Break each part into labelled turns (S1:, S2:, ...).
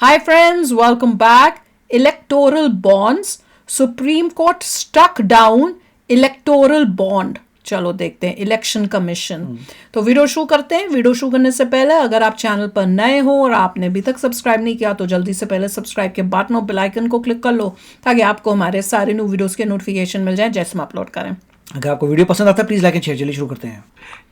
S1: Hi friends, welcome back. Electoral bonds. Supreme Court struck down electoral bond. चलो देखते हैं election commission. तो video शुरू करते हैं। वीडियो शुरू करने से पहले अगर आप चैनल पर नए हो और आपने अभी तक सब्सक्राइब नहीं किया तो जल्दी से पहले सब्सक्राइब के बटन और बेल आइकन को क्लिक कर लो ताकि आपको हमारे सारे न्यू वीडियोस के नोटिफिकेशन मिल जाए जैसे हम अपलोड करें।
S2: अगर आपको वीडियो पसंद आता है प्लीज लाइक एंड शेयर। चलिए शुरू करते हैं।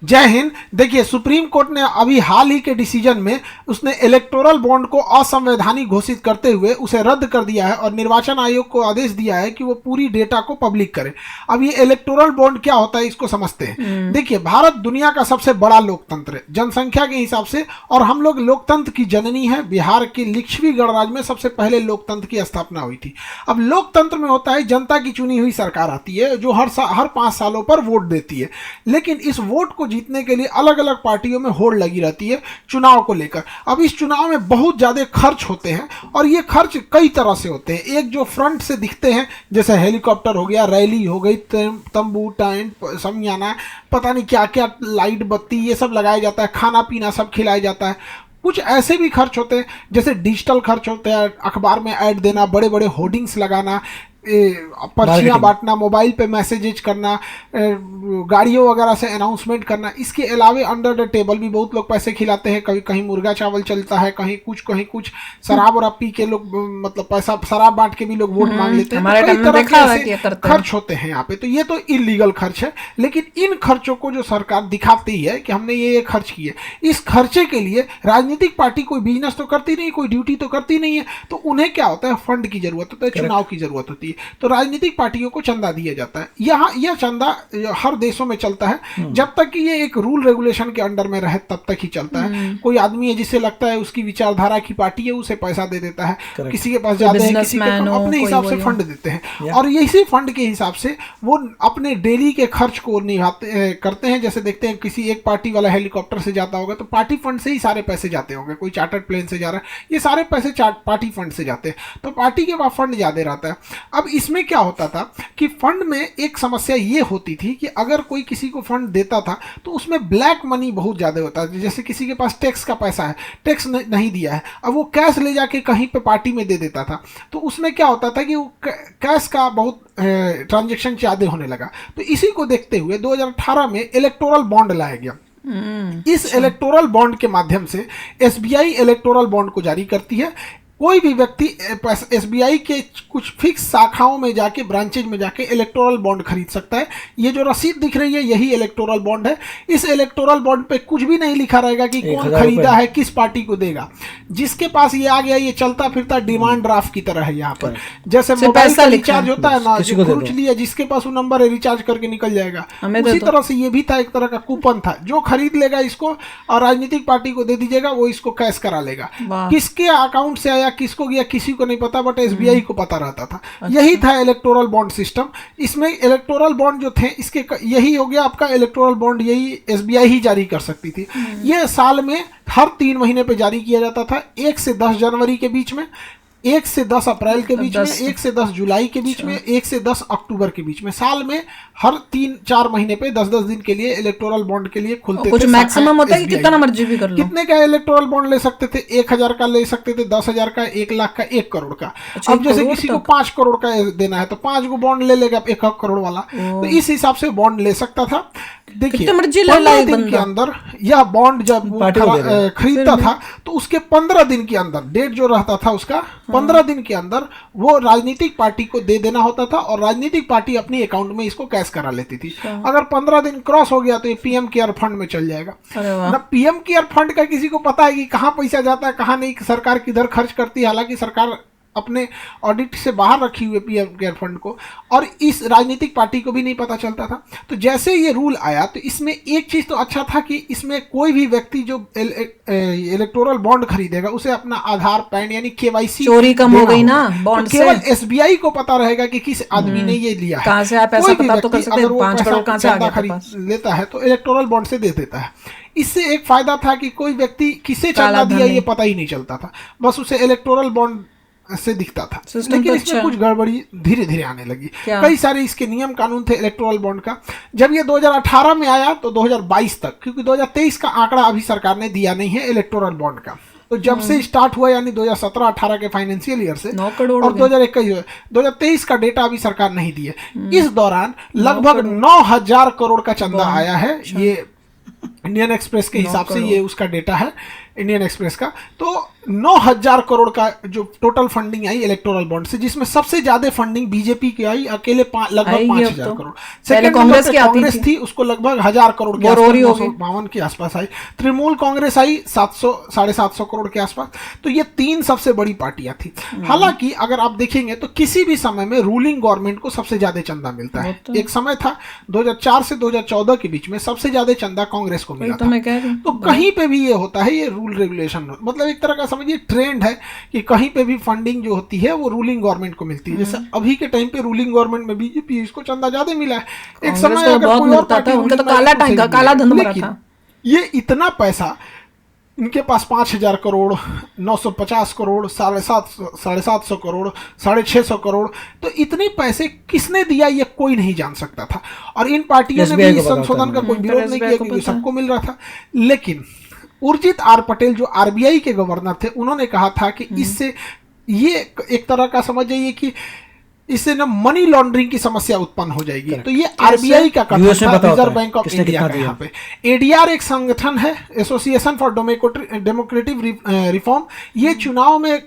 S3: जय हिंद। देखिए, सुप्रीम कोर्ट ने अभी हाल ही के डिसीजन में उसने इलेक्टोरल बॉन्ड को असंवैधानिक घोषित करते हुए उसे रद्द कर दिया है और निर्वाचन आयोग को आदेश दिया है कि वो पूरी डेटा को पब्लिक करे। अब ये इलेक्टोरल बॉन्ड क्या होता है इसको समझते हैं। देखिए, भारत दुनिया का सबसे बड़ा लोकतंत्र है जनसंख्या के हिसाब से, और हम लोग लोकतंत्र की जननी है। बिहार के लिच्छवी गणराज्य में सबसे पहले लोकतंत्र की स्थापना हुई थी। अब लोकतंत्र में होता है जनता की चुनी हुई सरकार आती है जो हर 5 सालों पर वोट देती है, लेकिन इस वोट को जीतने के लिए अलग अलग पार्टियों में होड़ लगी रहती है चुनाव को लेकर। अब इस चुनाव में बहुत ज़्यादा खर्च होते हैं और ये खर्च कई तरह से होते हैं। एक जो फ्रंट से दिखते हैं जैसे हेलीकॉप्टर हो गया, रैली हो गई, तंबू, टेंट, समियाना, पता नहीं क्या क्या, लाइट बत्ती, ये सब लगाया जाता है, खाना पीना सब खिलाया जाता है। कुछ ऐसे भी खर्च होते हैं जैसे डिजिटल खर्च होते हैं, अखबार में ऐड देना, बड़े बड़े होर्डिंग्स लगाना, पर्चियाँ बांटना, मोबाइल पे मैसेजेज करना, गाड़ियों वगैरह से अनाउंसमेंट करना। इसके अलावे अंडर द टेबल भी बहुत लोग पैसे खिलाते हैं। कभी कहीं मुर्गा चावल चलता है, कहीं कुछ शराब और पी के लोग मतलब पैसा शराब बांट के भी लोग वोट मांग लेते हैं। खर्च होते हैं यहाँ पे। तो ये तो इलीगल खर्च है, लेकिन इन खर्चों को जो सरकार दिखाती है कि हमने ये खर्च किए, इस खर्चे के लिए राजनीतिक पार्टी कोई बिजनेस तो करती नहीं, कोई ड्यूटी तो करती नहीं है। तो उन्हें क्या होता है, फंड की जरूरत होता है, चुनाव की जरूरत होती है। तो राजनीतिक पार्टियों को चंदा दिया जाता है। यह चंदा हर देशों में चलता है जब तक कि ये एक रूल रेगुलेशन के अंडर में रहे तब तक ही चलता है। कोई आदमी है जिसे लगता है उसकी विचारधारा की पार्टी है, उसे पैसा दे देता है। किसी के पास ज्यादा है, किसी के पास अपने हिसाब से फंड देते हैं और इसी फंड के हिसाब से वो अपने डेली के खर्च को निभाते करते हैं। जैसे देखते हैं किसी एक पार्टी वाला हेलीकॉप्टर से जाता होगा तो पार्टी फंड से ही सारे पैसे जाते होंगे। कोई चार्टर्ड प्लेन से जा रहा है, ये सारे पैसे पार्टी फंड से जाते हैं। तो पार्टी के पास फंड ज्यादा रहता है। अब इसमें क्या होता था कि फंड में एक समस्या ये होती थी कि अगर कोई किसी को फंड देता था तो उसमें ब्लैक मनी बहुत ज़्यादा होता था। जैसे किसी के पास टैक्स का पैसा है, टैक्स नहीं दिया है, अब वो कैश ले जाके कहीं पे पार्टी में दे देता था। तो उसमें क्या होता था कि वो कैश का बहुत ट्रांजैक्शन ज़्यादा होने लगा। तो इसी को देखते हुए 2018 में इलेक्टोरल बॉन्ड लाया गया। इस इलेक्टोरल बॉन्ड के माध्यम से एसबीआई इलेक्टोरल बॉन्ड को जारी करती है। कोई भी व्यक्ति एसबीआई के कुछ फिक्स शाखाओं में जाके, ब्रांचेज में जाके इलेक्टोरल बॉन्ड खरीद सकता है। ये जो रसीद दिख रही है यही इलेक्टोरल बॉन्ड है। इस इलेक्टोरल बॉन्ड पे कुछ भी नहीं लिखा रहेगा कि कौन खरीदा है, किस पार्टी को देगा। जिसके पास ये आ गया, ये चलता फिरता डिमांड ड्राफ्ट की तरह है। यहाँ पर जैसे मोबाइल का रिचार्ज होता है ना, कुछ लिया जिसके पास वो नंबर है, रिचार्ज करके निकल जाएगा। उसी तरह से ये भी था, एक तरह का कूपन था। जो खरीद लेगा इसको और राजनीतिक पार्टी को दे दीजिएगा, वो इसको कैश करा लेगा। किसके अकाउंट से आया, किसको गया, किसी को नहीं पता, बट एसबीआई को पता रहता था। यही था इलेक्टोरल बॉन्ड सिस्टम। इसमें इलेक्टोरल बॉन्ड जो थे, इसके यही हो गया आपका इलेक्टोरल बॉन्ड, यही एसबीआई ही जारी कर सकती थी। यह साल में हर 3 महीने पे जारी किया जाता था। 1 से 10 जनवरी के बीच में, 1 से 10 अप्रैल के बीच में, 1 से 10 जुलाई के बीच में, 1 से 10 अक्टूबर के बीच में। साल में हर 3-4 महीने पे 10-10 दिन के लिए इलेक्टोरल बॉन्ड के लिए खुलते थे।
S1: कुछ मैक्सिमम होता है कि कितना मर्जी भी कर लो।
S3: कितने का इलेक्टोरल बॉन्ड ले सकते थे? 1000 का ले सकते थे, 10,000 का, 1 लाख का, 1 करोड़ का। अब जैसे किसी को 5 करोड़ का देना है तो 5 को बॉन्ड ले लेगा 1 करोड़ वाला। तो इस हिसाब से बॉन्ड ले सकता था। देखिए, 15 दिन के अंदर यह बॉन्ड जब खरीदता था तो उसके 15 दिन के अंदर, डेट जो रहता था उसका 15 दिन के अंदर वो राजनीतिक पार्टी को दे देना होता था और राजनीतिक पार्टी अपनी अकाउंट में इसको कैश करा लेती थी। अगर 15 दिन क्रॉस हो गया तो ये पीएम केयर फंड में चल जाएगा। ना पीएम केयर फंड का किसी को पता है कि कहाँ पैसा जाता है, कहाँ नहीं, सरकार किधर खर्च करती है। हालांकि सरकार अपने ऑडिट से बाहर रखी हुई पीएम केयर फंड को, और इस राजनीतिक पार्टी को भी नहीं पता चलता था। तो जैसे ये रूल आया तो इसमें एक चीज़ तो अच्छा था कि इसमें कोई भी व्यक्ति जो इलेक्टोरल बॉन्ड खरीदेगा उसे अपना आधार, पैन यानी केवाईसी,
S1: चोरी कम हो गई ना बॉन्ड से।
S3: केवल एसबीआई को पता रहेगा कि किस आदमी ने ये लिया है।
S1: कहाँ से आप पैसा पता तो कर सकते हैं, 5 करोड़ कहाँ से आ गया
S3: खरीद लेता है तो इलेक्टोरल बॉन्ड से दे देता है। इससे एक फायदा था कि कोई व्यक्ति किसे चंदा दिया ये पता ही नहीं चलता था, बस उसे इलेक्टोरल बॉन्ड से दिखता था। लेकिन इसमें कुछ गड़बड़ी धीरे धीरे आने लगी। कई सारे इसके नियम कानून थे इलेक्टोरल बॉन्ड का। जब ये 2018 में आया तो 2022 तक, क्योंकि 2023 का आंकड़ा अभी सरकार ने दिया नहीं है इलेक्टोरल बॉन्ड का, तो जब से स्टार्ट हुआ यानी 2017-18 के फाइनेंशियल ईयर से
S1: 9 करोड़
S3: और
S1: हो गए।
S3: 2021 2023 का डेटा अभी सरकार नहीं दी है। इस दौरान लगभग 9,000 करोड़ का चंदा आया है। ये इंडियन एक्सप्रेस के हिसाब से ये उसका डेटा है, इंडियन एक्सप्रेस का। तो 9,000 करोड़ का जो टोटल फंडिंग आई इलेक्टोरल बॉन्ड से, जिसमें सबसे ज्यादा फंडिंग बीजेपी की आई, अकेले लगभग
S1: आई है
S3: 5,000
S1: अब तो।
S3: करोड़।
S1: पहले
S3: सेकंड
S1: कांग्रेस
S3: नंबर
S1: की
S3: पे
S1: आती
S3: कांग्रेस
S1: थी।
S3: थी, उसको लगभग 1,000 करोड़ के
S1: बोरोरी
S3: आसपास,
S1: होगी।
S3: 952 के आसपास आई। तृणमूल कांग्रेस आई 700-750 करोड़ के आसपास। तो ये 3 सबसे बड़ी पार्टियां थी। हालांकि अगर आप देखेंगे तो किसी भी समय में रूलिंग गवर्नमेंट को सबसे ज्यादा चंदा मिलता है। एक समय था 2004 से 2014 के बीच में सबसे ज्यादा चंदा कांग्रेस को मिला
S1: तो
S3: था।
S1: मैं कह रही हूँ।
S3: तो कहीं पे भी ये होता है, ये रूल रेगुलेशन, मतलब एक तरह का समझिए ट्रेंड है कि कहीं पे भी फंडिंग जो होती है वो रूलिंग गवर्नमेंट को मिलती है। जैसे अभी के टाइम पे रूलिंग गवर्नमेंट में बीजेपी, इसको चंदा ज्यादा मिला है। एक
S1: कांग्रेस
S3: समय
S1: को
S3: अगर
S1: बहुत
S3: कोई और
S1: मिलता
S3: पार्टी
S1: था, उनका तो
S3: ruling में
S1: काला
S3: आई तो
S1: टाइम
S3: उसे
S1: का, काला
S3: मिलेगा।
S1: धन भरा
S3: लेकिन
S1: था।
S3: ये इतना पैसा, इनके पास 5,000 करोड़, 950 करोड़, 750 करोड़, 650 करोड़, तो इतने पैसे किसने दिया ये कोई नहीं जान सकता था। और इन पार्टियों ने
S2: SBI
S3: भी
S2: को पता
S3: संशोधन का
S2: था।
S3: कोई विरोध नहीं
S1: SBI
S3: किया
S1: को
S3: क्योंकि
S1: पता है।
S3: सबको मिल रहा था। लेकिन उर्जित आर पटेल जो आरबीआई के गवर्नर थे, उन्होंने कहा था कि इससे ये एक तरह का समझ जाइए कि इससे ना मनी लॉन्ड्रिंग की समस्या उत्पन्न हो जाएगी। तो ये आरबीआई का कथन
S2: US में
S3: था,
S2: पता होता
S3: रिजर्व
S2: है
S3: बैंक ऑफ
S2: किसने
S3: इंडिया
S2: कितना
S3: का।
S2: दिया।
S3: यहाँ पे एडीआर एक संगठन है, एसोसिएशन फॉर डेमोक्रेटिक रिफॉर्म। ये चुनाव में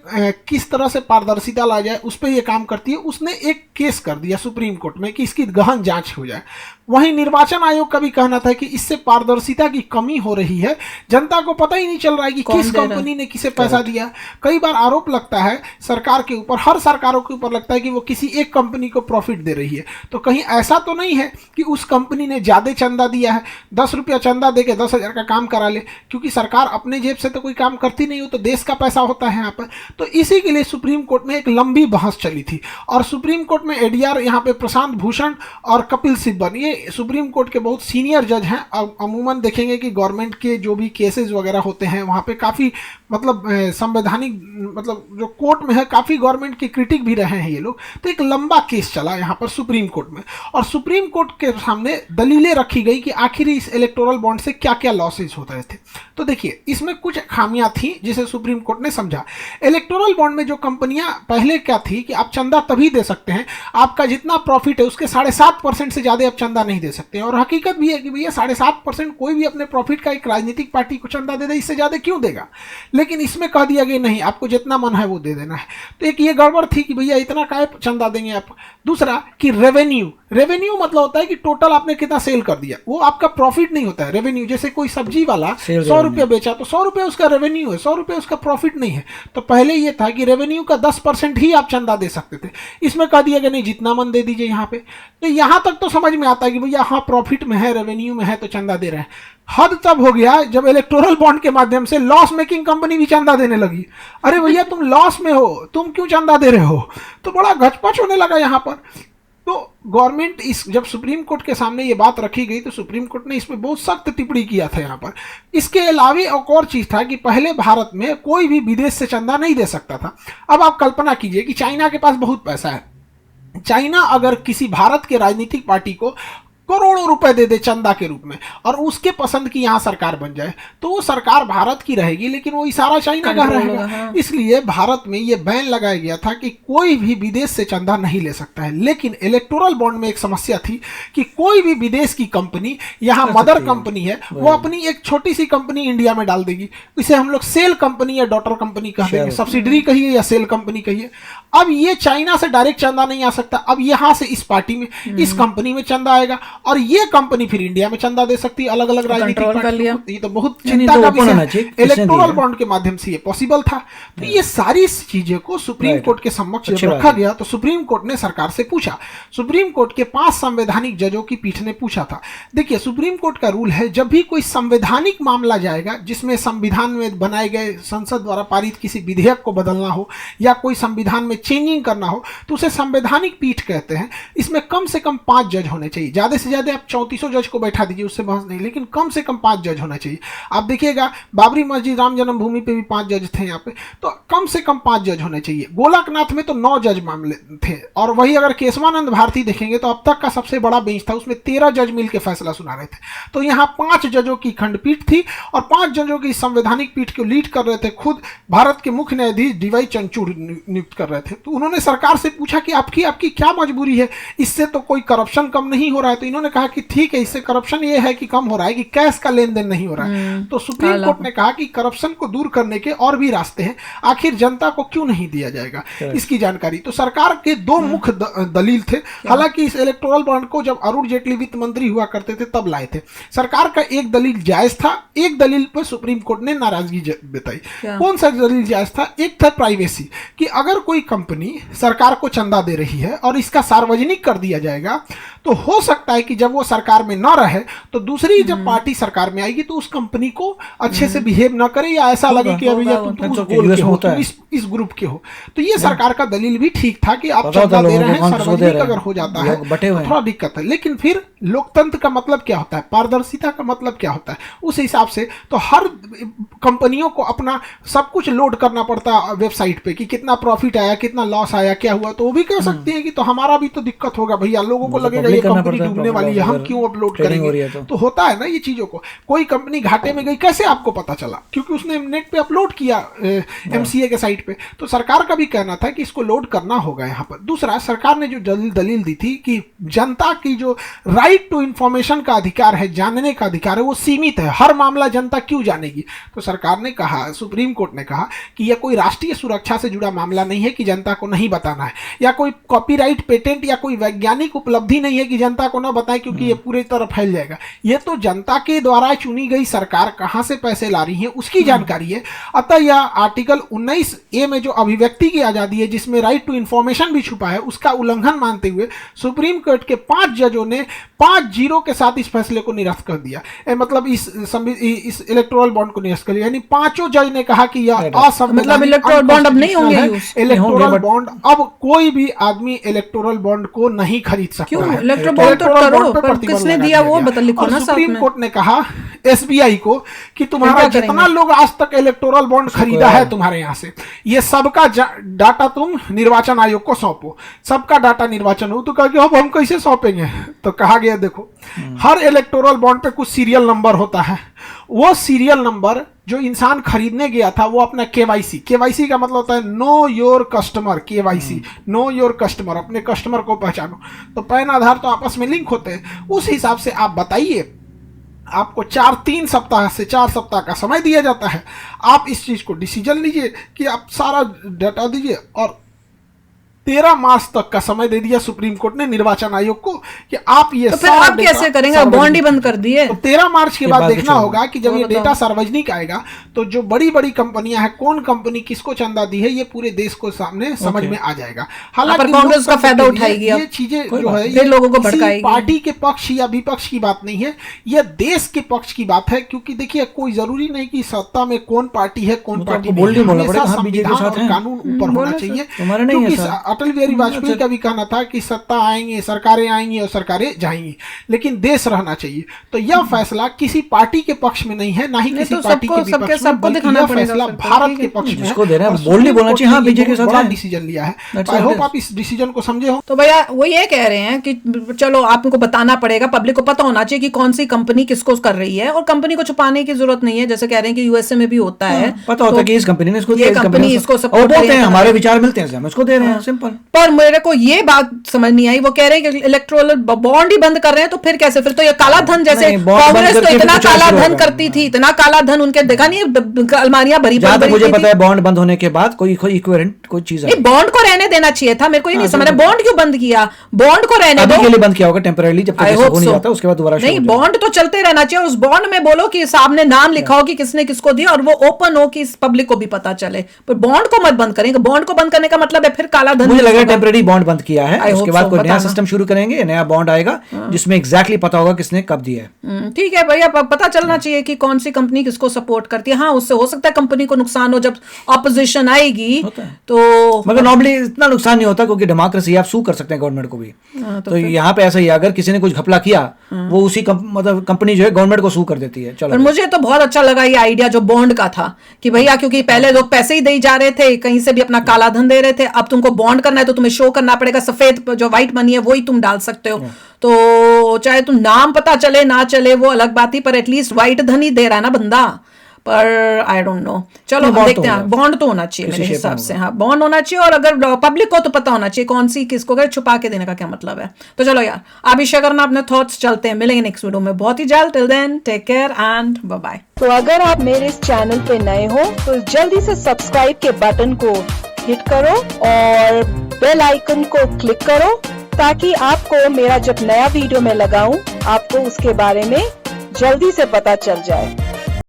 S3: किस तरह से पारदर्शिता ला जाए उस पर ये काम करती है। उसने एक केस कर दिया सुप्रीम कोर्ट में कि इसकी गहन जांच हो जाए। वहीं निर्वाचन आयोग का भी कहना था कि इससे पारदर्शिता की कमी हो रही है, जनता को पता ही नहीं चल रहा है कि
S1: कौन
S3: किस
S1: दे रहा है।
S3: कंपनी ने किसे पैसा दिया। कई बार आरोप लगता है सरकार के ऊपर, हर सरकारों के ऊपर लगता है कि वो किसी एक कंपनी को प्रॉफिट दे रही है। तो कहीं ऐसा तो नहीं है कि उस कंपनी ने ज्यादा चंदा दिया है, 10 रुपया चंदा देके 10,000 का काम करा ले, क्योंकि सरकार अपने जेब से तो कोई काम करती नहीं हो, तो देश का पैसा होता है यहाँ पर। तो इसी के लिए सुप्रीम कोर्ट में एक लंबी बहस चली थी। और सुप्रीम कोर्ट में एडीआर यहाँ पे प्रशांत भूषण और कपिल सिब्बल, ये सुप्रीम कोर्ट के बहुत सीनियर जज हैं। अमूमन देखेंगे कि गवर्नमेंट के जो भी केसेस वगैरह होते हैं वहाँ पे काफ़ी मतलब संवैधानिक, मतलब जो कोर्ट में है काफ़ी गवर्नमेंट के क्रिटिक भी रहे हैं ये लोग। तो एक लंबा केस चला यहाँ पर सुप्रीम कोर्ट में, और सुप्रीम कोर्ट के सामने दलीलें रखी गई कि आखिर इस इलेक्टोरल बॉन्ड से क्या क्या लॉसेज होते रहे थे। तो देखिए, इसमें कुछ खामियां थी जिसे सुप्रीम कोर्ट ने समझा। इलेक्टोरल बॉन्ड में जो कंपनियां पहले क्या थी कि आप चंदा तभी दे सकते हैं, आपका जितना प्रॉफिट है उसके 7.5% से ज़्यादा आप चंदा नहीं दे सकते हैं। और हकीकत भी है कि भैया 7.5% कोई भी अपने प्रॉफिट का एक राजनीतिक पार्टी को चंदा दे दे, इससे ज़्यादा क्यों देगा। लेकिन इसमें कह दिया गया नहीं, आपको जितना मन है वो दे देना है। तो एक ये गड़बड़ थी कि भैया इतना काहे चंदा देंगे आप। दूसरा कि रेवेन्यू मतलब होता है कि टोटल आपने कितना सेल कर दिया, वो आपका प्रॉफिट नहीं होता है। रेवेन्यू जैसे कोई सब्जी वाला 100 रुपया बेचा तो 100 रुपया उसका रेवेन्यू है, 100 रुपया उसका प्रॉफिट नहीं है। तो पहले ये था कि रेवेन्यू का 10% ही आप चंदा दे सकते थे। इसमें कह दिया गया नहीं, जितना मन दे दीजिए यहाँ पे। तो यहाँ तक तो समझ में आता है कि भैया हाँ प्रॉफिट में है, रेवेन्यू में है तो चंदा दे रहे हैं। हद तब हो गया जब इलेक्टोरल बॉन्ड के माध्यम से लॉस मेकिंग कंपनी भी चंदा देने लगी। अरे भैया तुम लॉस में हो, तुम क्यों चंदा दे रहे हो। तो बड़ा घचपच होने लगा यहाँ पर। तो गवर्नमेंट जब सुप्रीम कोर्ट के सामने ये बात रखी गई तो सुप्रीम कोर्ट ने इसमें बहुत सख्त टिप्पणी किया था यहाँ पर। इसके अलावा एक और चीज था कि पहले भारत में कोई भी विदेश से चंदा नहीं दे सकता था। अब आप कल्पना कीजिए कि चाइना के पास बहुत पैसा है, चाइना अगर किसी भारत के राजनीतिक पार्टी को करोड़ों रुपए दे दे चंदा के रूप में और उसके पसंद की यहाँ सरकार बन जाए, तो वो सरकार भारत की रहेगी लेकिन वो इशारा चाइना का रहेगा।
S1: हाँ।
S3: इसलिए भारत में ये बैन लगाया गया था कि कोई भी विदेश से चंदा नहीं ले सकता है। लेकिन इलेक्टोरल बॉन्ड में एक समस्या थी कि कोई भी विदेश की कंपनी, यहाँ मदर कंपनी है, वो अपनी एक छोटी सी कंपनी इंडिया में डाल देगी। इसे हम लोग सेल कंपनी या डॉटर कंपनी कह देंगे, सब्सिडरी कहिए या सेल कंपनी कहिए। अब ये चाइना से डायरेक्ट चंदा नहीं आ सकता, अब यहाँ से इस पार्टी में, इस कंपनी में चंदा आएगा और ये कंपनी फिर इंडिया में चंदा दे सकती है अलग अलग राजनीतिक पार्टियों को। ये तो बहुत चिंता का विषय है। इलेक्टोरल बॉन्ड के माध्यम से ये पॉसिबल था। तो ये सारी चीजें को सुप्रीम कोर्ट के समक्ष जब रखा गया तो सुप्रीम कोर्ट ने सरकार से पूछा। सुप्रीम कोर्ट के 5 संवैधानिक जजों की पीठ ने पूछा था। देखिए, सुप्रीम कोर्ट का रूल है, जब भी कोई संवैधानिक मामला जाएगा जिसमें संविधान में बनाए गए संसद द्वारा पारित किसी विधेयक को बदलना हो या कोई संविधान में चेंजिंग करना हो, तो उसे संवैधानिक पीठ कहते हैं। इसमें कम से कम 5 जज होने चाहिए, ज्यादा से से ज्यादा आप 34 जज को बैठा दीजिए, उससे बहस नहीं, लेकिन कम से कम 5 जज होना चाहिए। आप देखिएगा बाबरी मस्जिद राम जन्मभूमि पे भी 5 जज थे यहाँ पे, तो कम से कम 5 जज होने चाहिए। गोलकनाथ में तो 9 जज मामले थे, और वही अगर केशवानंद भारती देखेंगे तो अब तक का सबसे बड़ा बेंच था, उसमें 13 जज मिल के फैसला सुना रहे थे। तो यहाँ 5 जजों की खंडपीठ थी और 5 जजों की संवैधानिक पीठ को लीड कर रहे थे खुद भारत के मुख्य न्यायाधीश डीवाई चंद्रचूड़ नियुक्त कर रहे थे। तो उन्होंने सरकार से पूछा कि आपकी क्या मजबूरी है, इससे तो कोई करप्शन कम नहीं हो रहा है। तो इन्होंने कहा कि ठीक है, इससे करप्शन ये है कि कम हो रहा है कि कैश का लेन देन नहीं हो रहा है। तो सुप्रीम कोर्ट ने कहा कि करप्शन को दूर करने के और भी रास्ते हैं, आखिर जनता को क्यों नहीं दिया जाएगा इसकी जानकारी। तो सरकार के 2 मुख्य दलील थे। हालांकि इस इलेक्टोरल बॉन्ड को जब अरुण जेटली वित्त मंत्री हुआ करते थे तब लाए थे। सरकार का एक दलील जायज था, एक दलील पर सुप्रीम कोर्ट ने नाराजगी बताई। कौन सा दलील जायज था? एक था प्राइवेसी, कि अगर कोई कंपनी सरकार को चंदा दे रही है और इसका सार्वजनिक कर दिया जाएगा तो हो सकता है कि जब वो सरकार में न रहे तो दूसरी जब पार्टी सरकार में आएगी तो उस कंपनी को अच्छे से बिहेव न करे, या ऐसा लगे कि अभी तुम उस गोल के हो, तुम इस ग्रुप के हो। तो ये सरकार का दलील भी ठीक था कि आप चंदा दे रहे हैं, सार्वजनिक अगर हो जाता है तो थोड़ा दिक्कत है। लेकिन फिर लोकतंत्र का मतलब क्या होता है, पारदर्शिता का मतलब क्या होता है, उस हिसाब से तो हर कंपनियों को अपना सब कुछ लोड करना पड़ता है वेबसाइट पे कि कितना प्रॉफिट आया, कितना लॉस आया, क्या हुआ। तो वो भी कह सकते हैं कि तो हमारा भी तो दिक्कत होगा भैया, लोगों को लगेगा ये कंपनी डूबने वाली है, हम क्यों अपलोड करेंगे। तो होता है ना ये चीजों को। कोई कंपनी घाटे में गई, कैसे आपको पता चला? क्योंकि उसने नेट पे अपलोड किया एमसीए के साइट पे। तो सरकार का भी कहना था कि इसको लोड करना होगा यहाँ पर। दूसरा, सरकार ने जो दलील दी थी कि जनता की जो राइट टू इंफॉर्मेशन का अधिकार है, जानने का अधिकार है, वो सीमित है, हर मामला जनता क्यों जानेगी। तो सरकार ने कहा, सुप्रीम कोर्ट ने कहा कि यह कोई राष्ट्रीय सुरक्षा से जुड़ा मामला नहीं है कि जनता को नहीं बताना है, या कोई कॉपीराइट पेटेंट या कोई वैज्ञानिक उपलब्धि नहीं है कि जनता को ना बताएं क्योंकि ये पूरी तरह फैल जाएगा। ये तो जनता के द्वारा चुनी गई सरकार कहां से पैसे ला रही है उसकी जानकारी है। अतः यह आर्टिकल 19A में जो अभिव्यक्ति की आजादी है, जिसमें राइट टू इंफॉर्मेशन भी छुपा है, उसका उल्लंघन मानते हुए सुप्रीम कोर्ट के 5 जजों ने 5-0 के साथ इस फैसले को निरस्त कर दिया। मतलब इस इलेक्टोरल बॉन्ड को निरस्त कर दिया। यानी 5 जज ने कहा कि यह
S1: मतलब इलेक्टोरल बॉन्ड अब नहीं होंगे।
S3: इलेक्टोरल बॉन्ड अब कोई भी आदमी इलेक्टोरल बॉन्ड को नहीं खरीद सकता।
S1: क्यों? इलेक्टोरल बॉन्ड तो करो, पर किसने दिया वो बता लिखो ना।
S3: सुप्रीम कोर्ट ने कहा एसबीआई को कि तुम्हारा जितना लोग आज तक इलेक्टोरल बॉन्ड खरीदा है तुम्हारे यहाँ से, ये सबका डाटा तुम निर्वाचन आयोग को सौंपो। सबका डाटा निर्वाचन हो। तो कहा कि अब हम कैसे सौंपेंगे? तो कहा गया देखो, हर इलेक्टोरल बॉन्ड पे कुछ सीरियल नंबर होता है। वो सीरियल नंबर जो इंसान खरीदने गया था वो अपना केवाईसी का मतलब होता है know your customer. KYC know your customer, अपने कस्टमर को पहचानो। तो पैन आधार तो आपस में लिंक होते हैं। उस हिसाब से आप बताइए, आपको 3 सप्ताह से 4 सप्ताह का समय दिया जाता है। आप इस चीज को डिसीजन लीजिए कि आप सारा डाटा दीजिए, और 13 मार्च तक का समय दे दिया सुप्रीम कोर्ट ने निर्वाचन आयोग को कि आप ये
S1: तो फिर आप कैसे करेंगे? बॉन्ड ही बंद कर दिए।
S3: तो 13 मार्च के बाद देखना होगा कि जब ये डेटा सार्वजनिक आएगा तो जो बड़ी बड़ी कंपनियां हैं, कौन कंपनी किसको चंदा दी है, ये पूरे देश को सामने समझ में आ जाएगा। हालांकि
S1: कांग्रेस का फायदा उठाएगी,
S3: ये चीजें जो है
S1: ये लोगों को भड़काएगी।
S3: पार्टी के पक्ष या विपक्ष की बात नहीं है, यह देश के पक्ष की बात है। क्योंकि देखिए, कोई जरूरी नहीं कि सत्ता में कौन पार्टी है, कौन पार्टी नहीं। कानून ऊपर होना चाहिए। अटल बिहारी वाजपेयी का भी कहना था कि सत्ता आएंगे, सरकारें आएंगी और सरकारें जाएंगी, लेकिन देश रहना चाहिए। तो यह फैसला किसी पार्टी के पक्ष में नहीं है, ना ही किसी पार्टी के विपक्ष में, बल्कि यह फैसला भारत के पक्ष में है। बोलने बोलना चाहिए, हाँ, बीजेपी के साथ बड़ा डिसीजन लिया है। आई होप आप इस डिसीजन को समझे हो।
S1: तो भैया वो ये कह रहे हैं कि चलो आपको बताना पड़ेगा, पब्लिक को पता होना चाहिए कि कौन सी कंपनी किसको कर रही है, और कंपनी को छुपाने की जरूरत नहीं है। जैसे कह रहे हैं कि यूएसए में भी होता है,
S2: पता होता है कि इस कंपनी ने इसको दिया,
S1: ये कंपनी इसको सपोर्ट
S2: करते हैं, हमारे विचार मिलते हैं, हम इसको दे रहे हैं, सिंपल।
S1: पर मेरे को ये बात समझ नहीं आई, वो कह रहे हैं कि इलेक्टोरल बॉन्ड ही बंद कर रहे हैं, तो फिर कैसे? फिर तो ये काला धन, जैसे कांग्रेस तो इतना काला धन करती थी, इतना काला धन उनके देखा नहीं, अलमारियां भरी
S2: भरी। मुझे पता है बॉन्ड बंद होने के बाद कोई इक्विवेलेंट कोई चीज है,
S1: बॉन्ड को रहने देना चाहिए था। मेरे को ये नहीं समझ, बॉन्ड क्यों बंद किया? बॉन्ड को रहने दो,
S2: के लिए बंद किया होगा टेम्परेरी, जब तक हो नहीं जाता उसके बाद दोबारा
S1: नहीं। बॉन्ड तो चलते रहना चाहिए। उस बॉन्ड में बोलो कि सामने नाम लिखा हो कि किसने किसको दिया, और वो ओपन हो कि पब्लिक को भी पता चले। पर बॉन्ड को मत बंद करेंगे। बॉन्ड को बंद करने का मतलब है फिर काला धन
S2: मुझे लग रहा है
S1: होगा।
S2: टेम्परेरी बॉन्ड बंद किया है,
S1: I
S2: उसके
S1: hope
S2: बाद
S1: so,
S2: कोई नया
S1: बताना।
S2: सिस्टम शुरू करेंगे, नया बॉन्ड आएगा जिसमें एग्जैक्टली पता होगा किसने कब दिया है।
S1: ठीक है भैया, पता चलना चाहिए कि कौन सी कंपनी किसको सपोर्ट करती है। हाँ, उससे हो सकता है कंपनी को नुकसान हो, जब ऑपोजिशन आएगी
S2: होता है।
S1: तो
S2: मगर नॉर्मली इतना नुकसान नहीं होता क्योंकि डेमोक्रेसी, आप सू कर सकते हैं गवर्नमेंट को भी। तो यहाँ पे ऐसा ही है, अगर किसी ने कुछ घपला किया वो उसी मतलब कंपनी जो है गवर्नमेंट को सू कर देती है। चलो,
S1: पर मुझे तो बहुत अच्छा लगा ये आइडिया जो बॉन्ड का था कि भैया, क्योंकि पहले लोग पैसे ही दे जा रहे थे, कहीं से भी अपना काला धन दे रहे थे, अब तुमको बॉन्ड करना है तो तुम्हें शो करना पड़ेगा, सफेद जो व्हाइट मनी है वही तुम डाल सकते हो। तो चाहे तुम नाम पता चले ना चले वो अलग बात ही, पर एटलीस्ट व्हाइट धन ही दे रहा है ना बंदा। पर आई डोंट नो, चलो
S2: नहीं,
S1: हम
S2: bond
S1: देखते
S2: तो
S1: हैं।
S2: होगा।
S1: बॉन्ड तो होना चाहिए
S2: किसी
S1: मेरे
S2: shape में
S1: हिसाब से। हाँ, बॉन्ड होना चाहिए, और अगर पब्लिक को तो पता होना चाहिए कौन सी किसको, अगर छुपा के देने का क्या मतलब है। तो चलो यार, आप भी शेयर करना अपने थॉट्स। चलते हैं, मिलेंगे नेक्स्ट वीडियो में बहुत ही जल्द। Till then take care and bye bye.
S4: तो अगर आप मेरे इस चैनल पे नए हो तो जल्दी से सब्सक्राइब के बटन को हिट करो और बेल आइकन को क्लिक करो, ताकि आपको मेरा जब नया वीडियो मैं लगाऊं आपको उसके बारे में जल्दी से पता चल जाए।